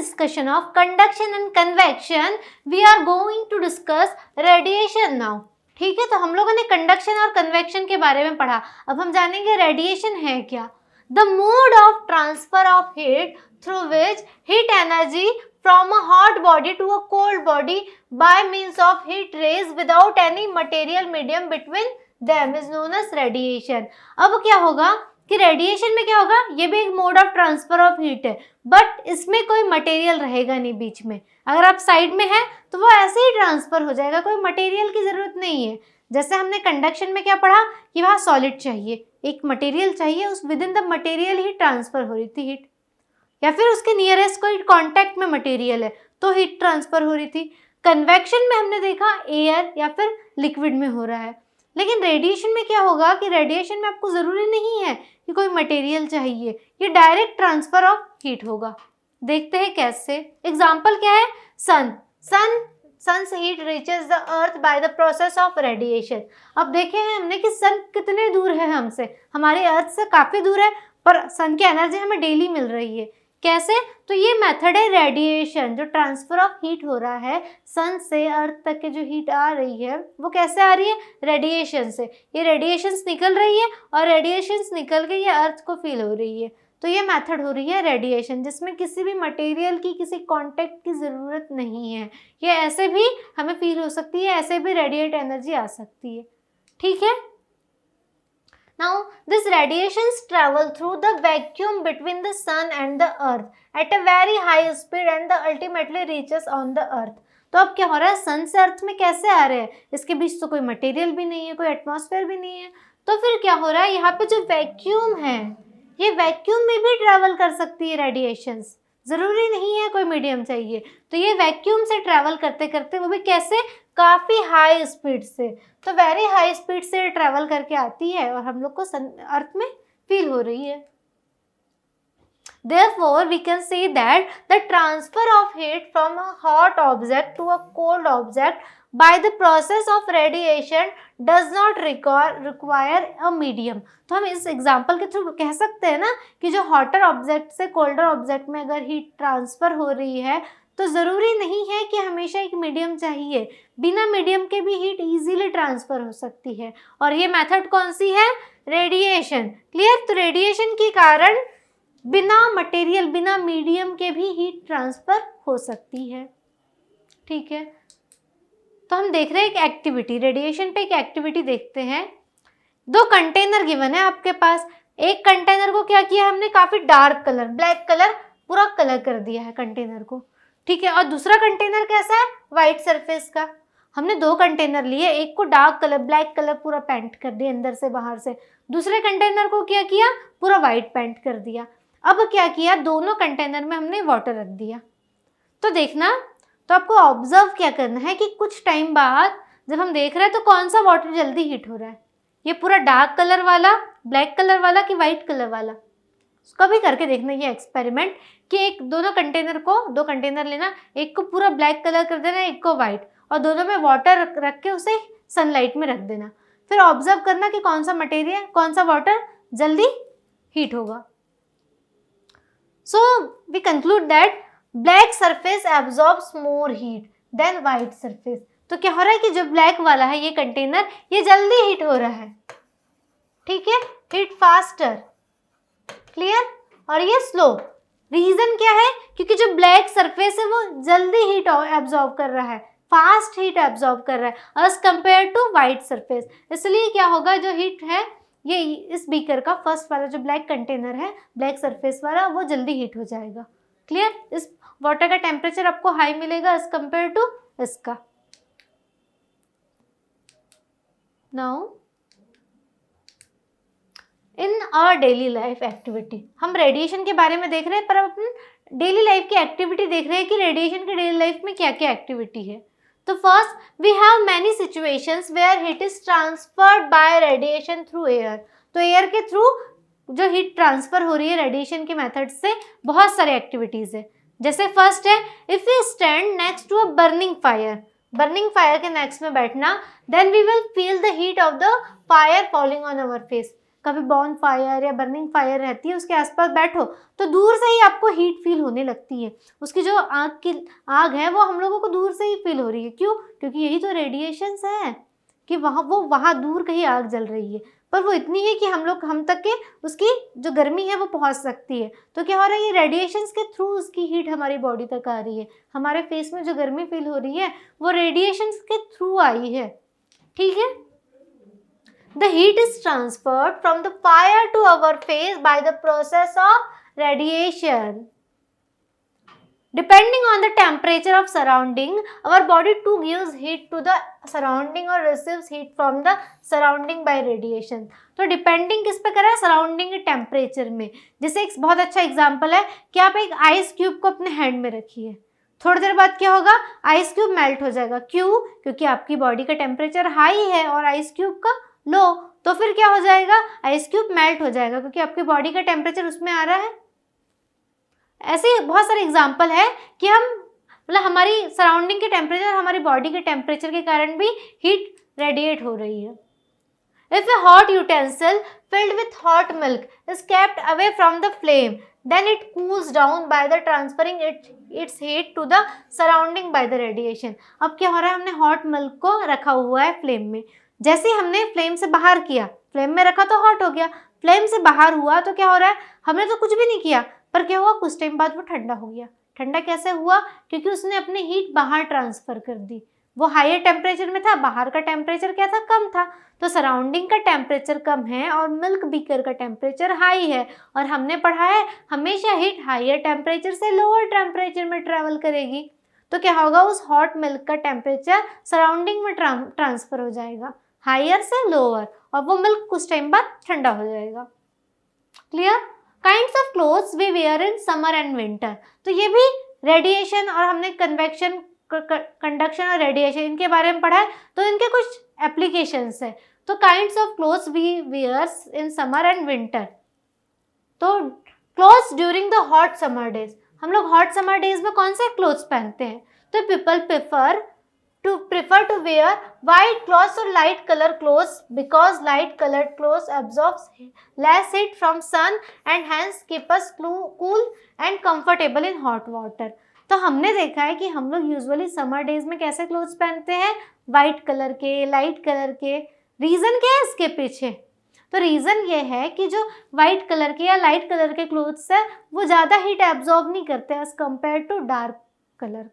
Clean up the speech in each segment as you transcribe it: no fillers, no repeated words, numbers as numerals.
discussion of conduction and convection, we are going to discuss radiation now. ठीक है, तो हम लोगों ने कंडक्शन और कन्वेक्शन के बारे में पढ़ा. अब हम जानेंगे रेडिएशन है क्या. The mode of transfer of heat through which heat energy from a hot body to a cold body by means of heat rays without any material medium between them is known as radiation. अब क्या होगा कि radiation में क्या होगा, ये भी एक mode of transfer of heat है, बट इसमें कोई मटेरियल रहेगा नहीं बीच में. अगर आप साइड में है तो वो ऐसे ही ट्रांसफर हो जाएगा, कोई मटेरियल की जरूरत नहीं है. जैसे हमने कंडक्शन में क्या पढ़ा कि वहाँ सॉलिड चाहिए, एक मटेरियल चाहिए, उस with in the material he transfer हो रही थी हीट, या फिर उसके नियरेस्ट कोई कॉन्टैक्ट में मटेरियल है तो हीट ट्रांसफर हो रही थी. कन्वेक्शन में हमने देखा एयर या फिर लिक्विड में हो रहा है. लेकिन रेडिएशन में क्या होगा कि रेडिएशन में आपको ज़रूरी नहीं है कि कोई मटेरियल चाहिए, ये डायरेक्ट ट्रांसफर ऑफ हीट होगा. देखते हैं कैसे. एग्जाम्पल क्या है, sun's heat reaches the earth by the process of radiation. अब देखे हैं हमने कि सन कितने दूर है हमसे, हमारे अर्थ से काफ़ी दूर है, पर सन की एनर्जी हमें डेली मिल रही है. कैसे, तो ये मेथड है रेडिएशन, जो ट्रांसफर ऑफ हीट हो रहा है सन से अर्थ तक की जो हीट आ रही है वो कैसे आ रही है, रेडिएशन से. ये रेडिएशंस निकल रही है और रेडिएशंस निकल के ये अर्थ को फील हो रही है. तो ये मेथड हो रही है रेडिएशन, जिसमें किसी भी मटेरियल की, किसी कांटेक्ट की ज़रूरत नहीं है. ये ऐसे भी हमें फील हो सकती है, ऐसे भी रेडिएट एनर्जी आ सकती है. ठीक है. Now, this radiations travel through the vacuum between the sun and the earth at a very high speed and the ultimately reaches on the earth. तो अब क्या हो रहा है, सन से अर्थ में कैसे आ रहे हैं, इसके बीच तो कोई मटेरियल भी नहीं है, कोई एटमॉस्फेयर भी नहीं है. तो फिर क्या हो रहा है, यहाँ पे जो वैक्यूम है, ये वैक्यूम में भी ट्रैवल कर सकती है रेडिएशंस, ज़रूरी नहीं है कोई मीडियम चाहिए. तो ये वैक्यूम से ट्रैवल करते करते, वो भी कैसे, काफ़ी हाई स्पीड से, तो वेरी हाई स्पीड से ट्रैवल करके आती है और हम लोग को अर्थ में फील हो रही है. Therefore, we can say that the transfer of heat from a hot object to a cold object by the process of radiation does not require a medium. तो हम इस एग्जाम्पल के थ्रू कह सकते हैं ना कि जो हॉटर ऑब्जेक्ट से कोल्डर ऑब्जेक्ट में अगर हीट ट्रांसफ़र हो रही है तो ज़रूरी नहीं है कि हमेशा एक मीडियम चाहिए, बिना मीडियम के भी हीट इजीली ट्रांसफ़र हो सकती है. और ये मेथड कौन सी है, रेडिएशन. क्लियर. तो रेडिएशन के कारण बिना मटेरियल, बिना मीडियम के भी हीट ट्रांसफ़र हो सकती है. ठीक है. तो हम देख रहे हैं एक एक्टिविटी, रेडिएशन पे एक एक्टिविटी देखते हैं. 2 कंटेनर गिवन है आपके पास. एक कंटेनर को क्या किया हमने, काफ़ी डार्क कलर, ब्लैक कलर पूरा कलर कर दिया है कंटेनर को. ठीक है. और दूसरा कंटेनर कैसा है, वाइट सरफेस का. हमने 2 कंटेनर लिए, एक को डार्क कलर, ब्लैक कलर पूरा पेंट कर दिया अंदर से बाहर से, दूसरे कंटेनर को क्या किया, पूरा वाइट पेंट कर दिया. अब क्या किया, दोनों कंटेनर में हमने वाटर रख दिया. तो देखना, तो आपको ऑब्जर्व क्या करना है कि कुछ टाइम बाद जब हम देख रहे हैं तो कौन सा वाटर जल्दी हीट हो रहा है, ये पूरा डार्क कलर वाला, ब्लैक कलर वाला कि वाइट कलर वाला. कभी करके देखना ये एक्सपेरिमेंट कि एक दोनों कंटेनर को, 2 कंटेनर लेना, एक को पूरा ब्लैक कलर कर देना, एक को वाइट, और दोनों में वाटर रख के उसे सनलाइट में रख देना. फिर ऑब्जर्व करना कि कौन सा मटेरियल, कौन सा वाटर जल्दी हीट होगा. So we conclude that black surface absorbs more heat than white surface. तो क्या हो रहा है कि जो ब्लैक वाला है ये कंटेनर, ये जल्दी हीट हो रहा है. ठीक है, हीट फास्टर. क्लियर. और ये स्लो. रीजन क्या है, क्योंकि जो ब्लैक सरफेस है वो जल्दी हीट एब्जॉर्ब कर रहा है, फास्ट हीट एब्जॉर्ब कर रहा है as compare to white surface. इसलिए क्या होगा, जो हीट है ये इस बीकर का फर्स्ट वाला जो ब्लैक कंटेनर है, ब्लैक सरफेस वाला, वो जल्दी हीट हो जाएगा. क्लियर. इस वाटर का टेम्परेचर आपको हाई मिलेगा एज कंपेयर टू इसका. Now in our daily life activity, हम रेडिएशन के बारे में देख रहे हैं, पर अपन डेली लाइफ की एक्टिविटी देख रहे हैं कि रेडिएशन की डेली लाइफ में क्या क्या एक्टिविटी है. तो first, we have many situations where heat is transferred by radiation through air. तो एयर के थ्रू जो हीट ट्रांसफर हो रही है रेडिएशन के मेथड से, बहुत सारे एक्टिविटीज़ है. जैसे फर्स्ट है, if we stand next to a burning fire, burning fire के नेक्स्ट में बैठना, then we will feel the heat of the fire falling on our face. कभी बॉन फायर या बर्निंग फायर रहती है, उसके आसपास बैठो तो दूर से ही आपको हीट फील होने लगती है। उसकी जो आग है वो हम लोगों को दूर से ही फील हो रही है। क्यों? क्योंकि यही तो रेडिएशंस है कि वहाँ दूर कहीं आग जल रही है, पर वो इतनी है कि हम तक के उसकी जो गर्मी है वो पहुंच सकती है। तो क्या हो रहा है, ये रेडिएशंस के थ्रू उसकी हीट हमारी बॉडी तक आ रही है। हमारे फेस में जो गर्मी फील हो रही है वो रेडिएशंस के थ्रू आई है। ठीक है। The heat is transferred from the fire to our face by the process of radiation. Depending on the temperature of surrounding, our body too gives heat to the surrounding or receives heat from the surrounding by radiation. तो depending किस पे कर रहा है? Surrounding के temperature में। जैसे एक बहुत अच्छा एग्जांपल है कि आप एक आइस क्यूब को अपने हैंड में रखिए, थोड़ी देर बाद क्या होगा? आइस क्यूब मेल्ट हो जाएगा। क्यों? क्योंकि आपकी बॉडी का टेम्परेचर हाई है और आइस क्यूब का लो, तो फिर क्या हो जाएगा? आइस क्यूब मेल्ट हो जाएगा क्योंकि आपकी बॉडी का टेम्परेचर उसमें आ रहा है। ऐसे बहुत सारे एग्जाम्पल है कि हम मतलब हमारी सराउंडिंग के टेम्परेचर, हमारी बॉडी के टेम्परेचर के कारण भी हीट रेडिएट हो रही है। If a hot utensil filled with hot milk is kept away from the flame, then it cools down by the transferring its heat to the surrounding by the radiation. अब क्या हो रहा है? हमने hot milk को रखा हुआ है फ्लेम में, जैसे हमने फ्लेम से बाहर किया, फ्लेम में रखा तो हॉट हो गया, फ्लेम से बाहर हुआ तो क्या हो रहा है? हमने तो कुछ भी नहीं किया, पर क्या हुआ? कुछ टाइम बाद वो ठंडा हो गया। ठंडा कैसे हुआ? क्योंकि उसने अपनी हीट बाहर ट्रांसफर कर दी। वो हायर टेम्परेचर में था, बाहर का टेम्परेचर क्या था? कम था। तो सराउंडिंग का टेम्परेचर कम है और मिल्क बीकर का टेम्परेचर हाई है, और हमने पढ़ा है हमेशा हीट हायर टेम्परेचर से लोअर टेम्परेचर में ट्रेवल करेगी। तो क्या होगा? उस हॉट मिल्क का टेम्परेचर सराउंडिंग में ट्रांसफर हो जाएगा, हायर से लोअर, और वो मिल्क कुछ टाइम बाद ठंडा हो जाएगा। Clear? Kinds of clothes we wear in summer and winter. तो ये भी रेडिएशन और हमने कन्वेक्शन, कंडक्शन और रेडिएशन इनके बारे में पढ़ा है, तो इनके कुछ एप्लीकेशंस है। तो kinds of clothes we wears in summer and winter. तो clothes during the hot summer days, हम लोग हॉट समर डेज में कौन से क्लोथ्स पहनते हैं? तो people prefer to wear white clothes or light color clothes because light colored clothes absorbs less heat from sun and hence keep us cool and comfortable in hot water. तो हमने देखा है कि हम लोग यूजुअली समर डेज में कैसे clothes पहनते हैं? वाइट कलर के, लाइट कलर के। रीज़न क्या है इसके पीछे? तो रीज़न ये है कि जो वाइट कलर के या लाइट कलर के क्लोथ्स है वो ज़्यादा हीट एब्जॉर्ब नहीं करते as compare to dark colour.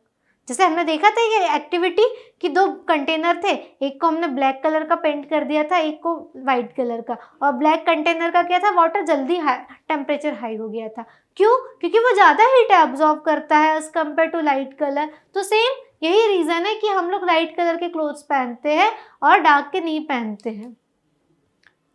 जैसे हमने देखा था ये एक्टिविटी कि दो कंटेनर थे, एक को हमने ब्लैक कलर का पेंट कर दिया था, एक को वाइट कलर का, और ब्लैक कंटेनर का क्या था? वाटर जल्दी टेम्परेचर हाई हो गया था। क्यों? क्योंकि वो ज़्यादा हीट एब्जॉर्ब करता है as compare to light colour. तो सेम यही रीज़न है कि हम लोग लाइट कलर के क्लोथ्स पहनते हैं और डार्क के नहीं पहनते हैं।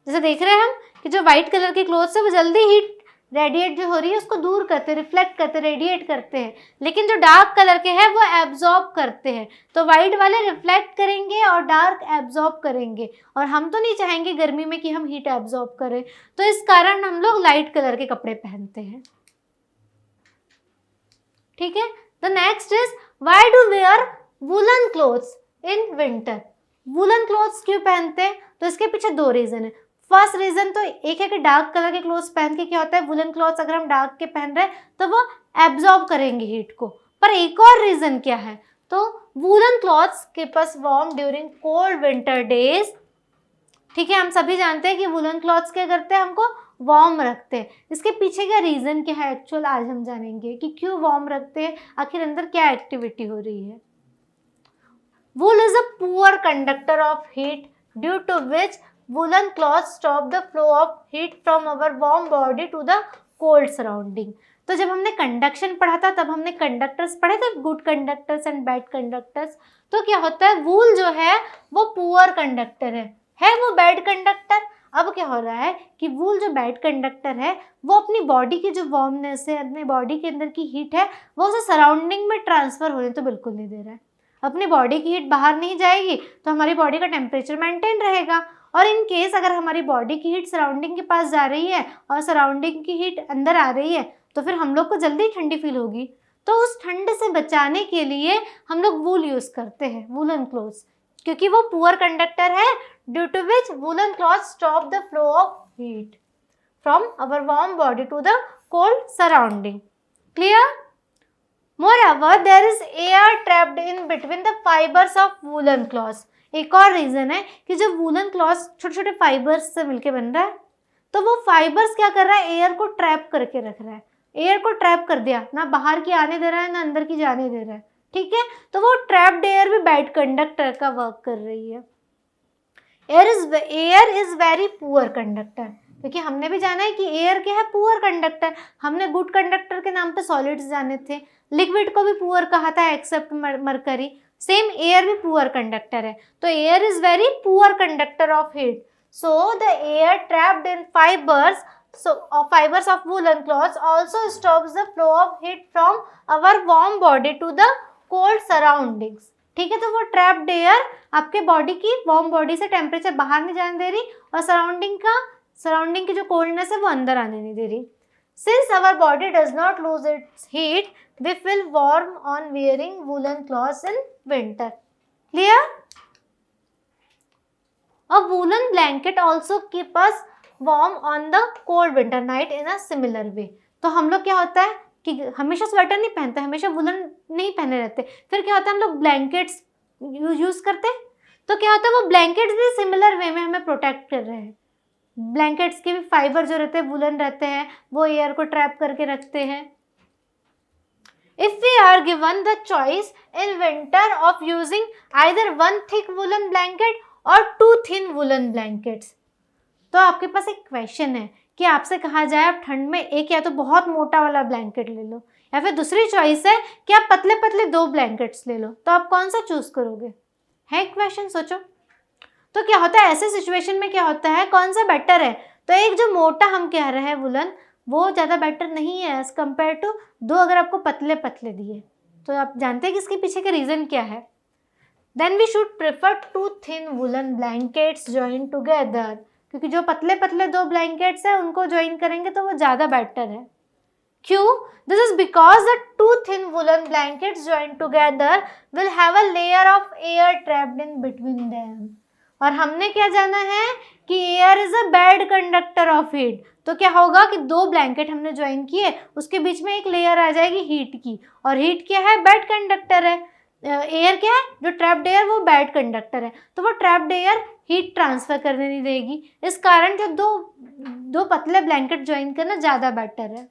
जैसे देख रहे हैं हम कि जो वाइट कलर के क्लोथ्स है वो जल्दी हीट रेडिएट जो हो रही है उसको दूर करते, रिफ्लेक्ट करते, रेडिएट करते हैं, लेकिन जो डार्क कलर के हैं वो एब्जॉर्ब करते हैं। तो वाइट वाले रिफ्लेक्ट करेंगे और डार्क एब्जॉर्ब करेंगे, और हम तो नहीं चाहेंगे गर्मी में कि हम हीट एब्जॉर्ब करें, तो इस कारण हम लोग लाइट कलर के कपड़े पहनते हैं। ठीक है। The next is why do wear woollen clothes in winter. Woollen clothes क्यों पहनते हैं? तो इसके पीछे दो रीजन है। फर्स्ट रीजन तो एक है कि डार्क कलर के क्लोथ्स पहन के क्या होता है, वुलन क्लोथ्स अगर हम डार्क के पहन रहे हैं तो वो एब्जॉर्ब करेंगे हीट को। पर एक और रीजन क्या है, तो woollen clothes keep us warm during cold winter days. ठीक है, हम सभी जानते हैं कि वुलन क्लॉथ्स क्या करते हैं, हमको वार्म रखते हैं। इसके पीछे का रीजन क्या है एक्चुअल आज हम जानेंगे कि क्यों वार्म रखते हैं, आखिर अंदर क्या एक्टिविटी हो रही है। Wool is a poor conductor of heat due to which woolen cloths stop the flow of heat from our warm body to the cold surrounding। तो जब हमने कंडक्शन पढ़ा था तब हमने कंडक्टर्स पढ़े थे, good conductors and bad conductors. तो क्या होता है, वूल जो है वो पुअर कंडक्टर है वो बैड कंडक्टर। अब क्या हो रहा है कि वूल जो बैड कंडक्टर है वो अपनी बॉडी की जो वार्मनेस है, अपनी बॉडी के अंदर की हीट है वो उसे सराउंडिंग में ट्रांसफर होने तो बिल्कुल नहीं दे रहा है। अपनी बॉडी की हीट बाहर नहीं जाएगी तो हमारी बॉडी का टेम्परेचर मेंटेन रहेगा। और इन केस अगर हमारी बॉडी की हीट सराउंडिंग के पास जा रही है और सराउंडिंग की हीट अंदर आ रही है तो फिर हम लोग को जल्दी ठंडी फील होगी। तो उस ठंड से बचाने के लिए हम लोग वूल यूज़ करते हैं, वूलन क्लॉथ्स, क्योंकि वो पुअर कंडक्टर है due to which woollen clothes stop the flow of heat from our warm body to the cold surrounding. Clear? Moreover, there is air trapped in between the fibers of woolen cloth. एक और reason है कि जब woollen cloth छोटे छोटे fibres से मिलके बन रहा है तो वो फाइबर्स क्या कर रहा है, एयर को ट्रैप करके रख रहा है। एयर को ट्रैप कर दिया, ना बाहर की आने दे रहा है ना अंदर की जाने दे रहा है, ठीक है। तो वो ट्रैप्ड एयर भी बैड कंडक्टर का वर्क कर रही है। Air is very poor conductor, क्योंकि हमने भी जाना है कि एयर क्या है, पुअर कंडक्टर। हमने गुड कंडक्टर के नाम पे सॉलिड्स जाने थे, लिक्विड को भी पुअर कहा था एक्सेप्ट मरकरी। सेम एयर भी पुअर कंडक्टर है, तो air is very poor conductor of heat. So the air trapped in fibres fibers of woolen cloths also stops the flow of heat from our warm body to the cold surroundings. ठीक है, तो वो trapped air आपके body की warm body से temperature बाहर नहीं जाने दे रही और सराउंडिंग की जो कोल्डनेस है वो अंदर आने नहीं दे रही। Since our body does not lose its heat, we feel warm on wearing woolen cloths in winter. Clear? A woolen blanket also keep us warm on the cold winter night in a similar way. तो हम लोग क्या होता है कि हमेशा sweater नहीं पहनते, हमेशा वुलन नहीं पहने रहते, फिर क्या होता है हम लोग ब्लैंकेट्स यूज करते हैं। तो क्या होता है वो ब्लैंकेट्स भी सिमिलर वे में हमें प्रोटेक्ट कर रहे हैं। ब्लैंकेट्स के भी फाइबर जो रहते हैं वुलन रहते हैं, वो एयर को ट्रैप करके रखते हैं। If we are given the choice in winter of using either one thick woolen blanket or two thin woolen blankets, तो आपके पास एक क्वेश्चन है कि आपसे कहा जाए आप ठंड में एक या तो बहुत मोटा वाला ब्लैंकेट ले लो या फिर दूसरी चॉइस है कि आप पतले पतले 2 ब्लैंकेट्स ले लो, तो आप कौन सा चूज करोगे? है क्वेश्चन, सोचो। तो क्या होता है ऐसे सिचुएशन में, क्या होता है कौन सा बेटर है? तो एक जो मोटा हम कह रहे हैं वुलन, वो ज़्यादा बेटर नहीं है एज कम्पेयर टू 2 अगर आपको पतले पतले दिए। तो आप जानते हैं कि इसके पीछे का रीज़न क्या है। Then we should prefer 2 thin woollen blankets join together, क्योंकि जो पतले पतले 2 ब्लैंकेट्स हैं उनको ज्वाइन करेंगे तो वो ज़्यादा बेटर है। क्यों? This is because the 2 thin woollen blankets join together will have a layer of air trapped in between them. और हमने क्या जाना है कि air is a bad conductor of heat. तो क्या होगा कि 2 ब्लैंकेट हमने ज्वाइन किए, उसके बीच में एक लेयर आ जाएगी हीट की, और हीट क्या है? बैड कंडक्टर है। एयर क्या है? जो ट्रैप्ड एयर वो बैड कंडक्टर है, तो वो ट्रैप्ड एयर हीट ट्रांसफर करने नहीं देगी। इस कारण जो दो पतले ब्लैंकेट ज्वाइन करना ज़्यादा बेटर है।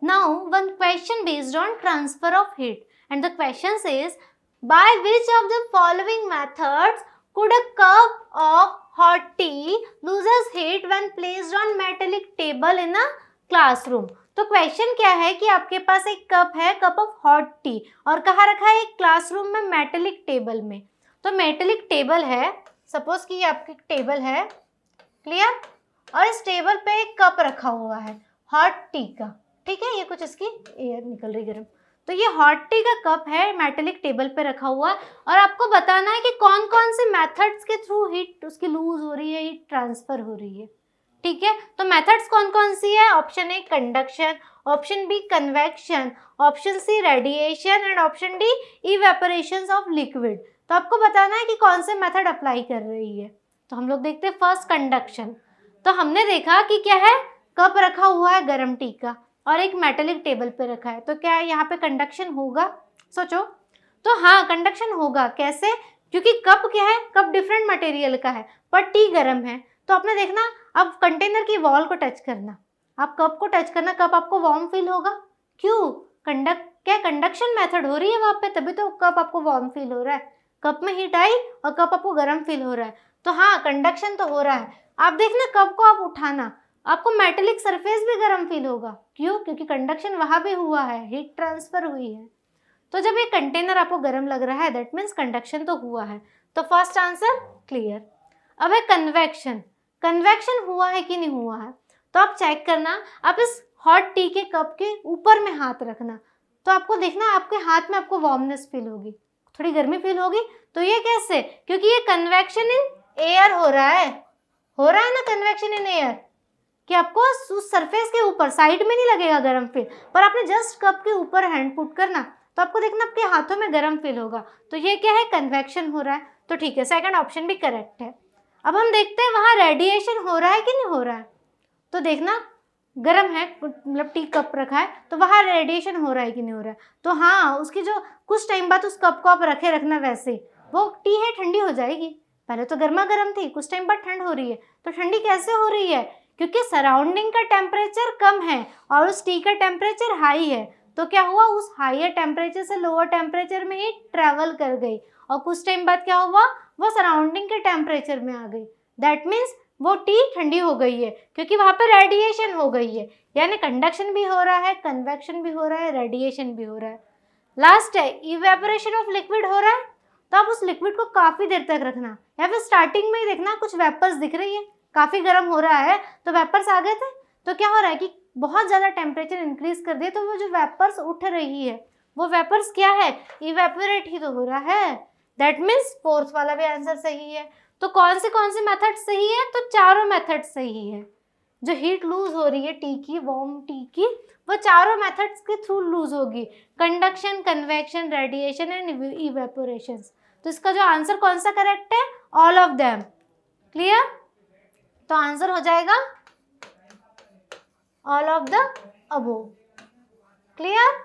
Now one question based on transfer of heat, and the question says by which of the following methods could a cup of hot tea loses heat when placed on metallic table in a classroom? तो question क्या है कि आपके पास एक cup है, cup of hot T, और कहाँ रखा है? एक क्लासरूम में मेटेलिक टेबल में। तो मेटेलिक टेबल है, सपोज कि ये आपकी टेबल है, क्लियर, और इस टेबल पे एक कप रखा हुआ है हॉट टी का, ठीक है। ये कुछ इसकी एयर निकल रही गर्म, तो ये हॉट टी का कप है, मेटेलिक टेबल पे रखा हुआ है, और आपको बताना है कि कौन कौन से मेथड्स के थ्रू हीट उसकी लूज हो रही है, हीट ट्रांसफर हो रही है, ठीक है। तो मेथड्स कौन कौन सी है? Option A conduction, option B convection, option C radiation, and option D evaporation of liquid. तो आपको बताना है कि कौन से मेथड अप्लाई कर रही है। तो हम लोग देखते हैं फर्स्ट कंडक्शन। तो हमने देखा कि क्या है, कप रखा हुआ है गर्म टी का और एक मेटेलिक टेबल पे रखा है, तो क्या यहाँ पे कंडक्शन होगा? सोचो। तो हाँ, कंडक्शन होगा। कैसे? क्योंकि कप क्या है, कप डिफरेंट मटेरियल का है पर टी गर्म है। तो आपने देखना, अब कंटेनर की वॉल को टच करना, आप कप को टच करना, कप आपको वार्म फील होगा। क्यों? कंडक्शन मेथड हो रही है वहाँ पे, तभी तो कप आपको वार्म फील हो रहा है। कप में हीट आई और कप आपको गर्म फील हो रहा है, तो हाँ कंडक्शन तो हो रहा है। आप देखना, कप को आप उठाना, आपको मेटेलिक सरफेस भी गर्म फील होगा। क्यों? क्योंकि कंडक्शन वहाँ भी हुआ है, हीट ट्रांसफर हुई है। तो जब ये कंटेनर आपको गर्म लग रहा है, दैट मीन्स कंडक्शन तो हुआ है। तो फर्स्ट आंसर क्लियर। अब है कन्वेक्शन। कन्वेक्शन हुआ है कि नहीं हुआ है? तो आप चेक करना, आप इस हॉट टी के कप के ऊपर में हाथ रखना, तो आपको देखना आपके हाथ में आपको वार्मनेस फील होगी, थोड़ी गर्मी फील होगी। तो ये कैसे? क्योंकि ये कन्वेक्शन इन एयर हो रहा है ना, कन्वेक्शन इन एयर, कि आपको उस सरफेस के ऊपर साइड में नहीं लगेगा गर्म फील, पर आपने जस्ट कप के ऊपर हैंड पुट करना तो आपको देखना आपके हाथों में गर्म फील होगा। तो ये क्या है? कन्वेक्शन हो रहा है। तो ठीक है, सेकंड ऑप्शन भी करेक्ट है। अब हम देखते हैं वहाँ रेडिएशन हो रहा है कि नहीं हो रहा है। तो देखना गर्म है, मतलब टी कप रखा है, तो वहाँ रेडिएशन हो रहा है कि नहीं हो रहा है। तो हाँ, उसकी जो कुछ टाइम बाद उस कप को आप रखे रखना वैसे, वो टी है ठंडी हो जाएगी। पहले तो गर्मा गर्म थी, कुछ टाइम बाद ठंड हो रही है, तो ठंडी कैसे हो रही है? क्योंकि सराउंडिंग का टेम्परेचर कम है और उस टी का टेम्परेचर हाई है, तो क्या हुआ, उस हायर टेम्परेचर से लोअर टेम्परेचर में ही ट्रेवल कर गई और कुछ टाइम बाद क्या हुआ, वो सराउंडिंग के टेम्परेचर में आ गई। दैट मीन्स वो टी ठंडी हो गई है, क्योंकि वहाँ पे रेडिएशन हो गई है। यानी कंडक्शन भी हो रहा है, कन्वेक्शन भी हो रहा है, रेडिएशन भी हो रहा है। लास्ट है इवेपोरेशन ऑफ लिक्विड हो रहा है, तो आप उस लिक्विड को काफ़ी देर तक रखना, या फिर स्टार्टिंग में ही देखना कुछ वेपर्स दिख रही है, काफ़ी गर्म हो रहा है तो वेपर्स आ गए थे, तो क्या हो रहा है कि बहुत ज़्यादा टेम्परेचर इंक्रीज कर दिया, तो वो जो वेपर्स उठ रही है, वो वेपर्स क्या है, इवेपोरेट ही तो हो रहा है। दैट मीन्स फोर्थ वाला भी आंसर सही है। तो कौन से मेथड सही है? तो चारों मेथड सही है। जो हीट लूज हो रही है टी की, वार्म टी की, वो चारों मेथड्स के थ्रू लूज होगी, conduction, convection, radiation and evaporation. तो इसका जो आंसर कौन सा करेक्ट है? All of them. क्लियर? तो आंसर हो जाएगा all of the above. Clear?